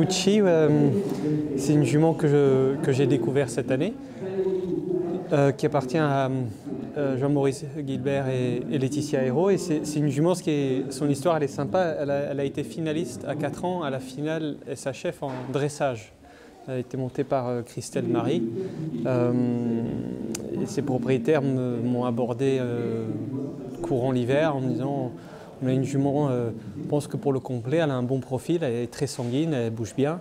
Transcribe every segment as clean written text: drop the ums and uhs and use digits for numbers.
Gucci, c'est une jument que j'ai découvert cette année, qui appartient à Jean-Maurice Guilbert et Laetitia Hérault. Et c'est une jument, son histoire elle est sympa. Elle a été finaliste à 4 ans à la finale SHF en dressage. Elle a été montée par Christelle Marie. Et ses propriétaires m'ont abordé courant l'hiver en me disant: on a une jument, je pense que pour le complet, elle a un bon profil, elle est très sanguine, elle bouge bien.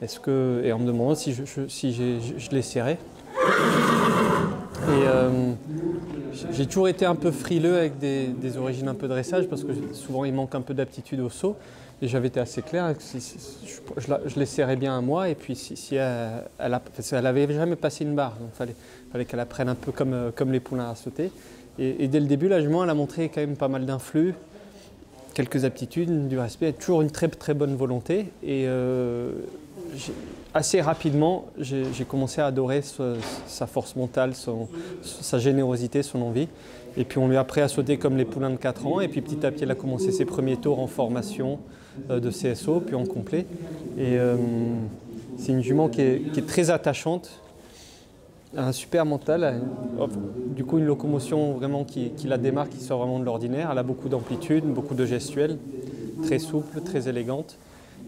Et en me demandant si je l'essaierais. Et j'ai toujours été un peu frileux avec des origines un peu dressage parce que souvent il manque un peu d'aptitude au saut. Et j'avais été assez clair que je l'essaierais bien à moi. Et puis si elle n'avait jamais passé une barre, donc il fallait qu'elle apprenne un peu comme les poulains à sauter. Et dès le début, la jument, elle a montré quand même pas mal d'influx, quelques aptitudes, du respect, toujours une très très bonne volonté. Et assez rapidement, j'ai commencé à adorer sa force mentale, sa générosité, son envie. Et puis on lui a appris à sauter comme les poulains de 4 ans. Et puis petit à petit, elle a commencé ses premiers tours en formation de CSO, puis en complet. Et c'est une jument qui est très attachante, un super mental, du coup une locomotion vraiment qui la démarque, qui sort vraiment de l'ordinaire. Elle a beaucoup d'amplitude, beaucoup de gestuelle, très souple, très élégante.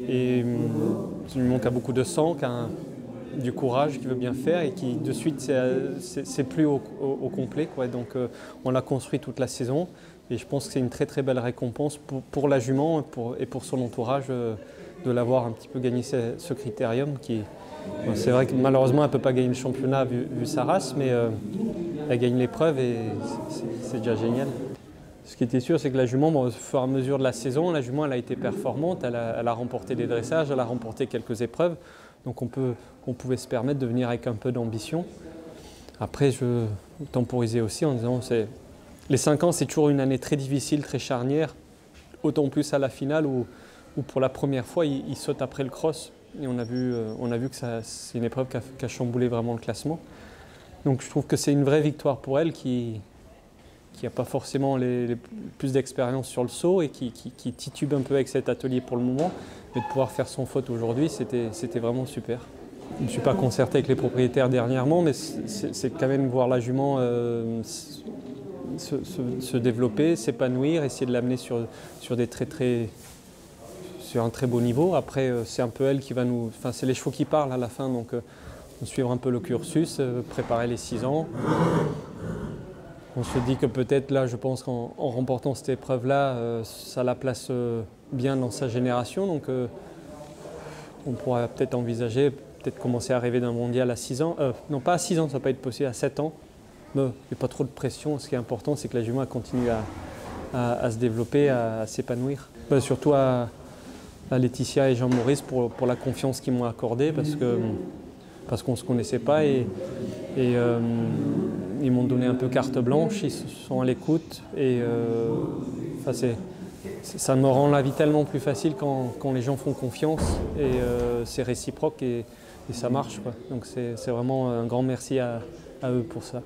Et c'est une jument qui a beaucoup de sang, qui a du courage, qui veut bien faire et qui de suite c'est plus au complet, quoi. Donc on l'a construit toute la saison et je pense que c'est une très très belle récompense pour la jument et pour son entourage de l'avoir un petit peu gagné ce critérium c'est vrai que malheureusement elle ne peut pas gagner le championnat vu sa race, mais elle gagne l'épreuve et c'est déjà génial. Ce qui était sûr, c'est que la jument, au fur et à mesure de la saison, la jument elle a été performante, elle a remporté des dressages, elle a remporté quelques épreuves. Donc on pouvait se permettre de venir avec un peu d'ambition. Après, je temporisais aussi en disant les 5 ans, c'est toujours une année très difficile, très charnière, autant plus à la finale où pour la première fois, il saute après le cross. Et on a vu que c'est une épreuve qui a chamboulé vraiment le classement. Donc je trouve que c'est une vraie victoire pour elle qui n'a pas forcément les plus d'expérience sur le saut et qui titube un peu avec cet atelier pour le moment. Mais de pouvoir faire son faute aujourd'hui, c'était vraiment super. Je ne me suis pas concerté avec les propriétaires dernièrement, mais c'est quand même voir la jument se développer, s'épanouir, essayer de l'amener sur un très beau niveau. Après, c'est un peu elle qui va nous... Enfin, c'est les chevaux qui parlent à la fin, donc suivre un peu le cursus, préparer les 6 ans. On se dit que peut-être là, je pense qu'en remportant cette épreuve-là, ça la place bien dans sa génération. Donc on pourra peut-être envisager, peut-être commencer à rêver d'un mondial à 6 ans. Non, pas à 6 ans, ça ne va pas être possible, à 7 ans. Mais il n'y a pas trop de pression. Ce qui est important, c'est que la jument continue à se développer, à s'épanouir. Surtout à Laetitia et Jean-Maurice pour la confiance qu'ils m'ont accordée parce qu'on ne se connaissait pas et ils m'ont donné un peu carte blanche, ils sont à l'écoute et ça me rend la vie tellement plus facile quand les gens font confiance et c'est réciproque et ça marche, quoi. Donc c'est vraiment un grand merci à eux pour ça.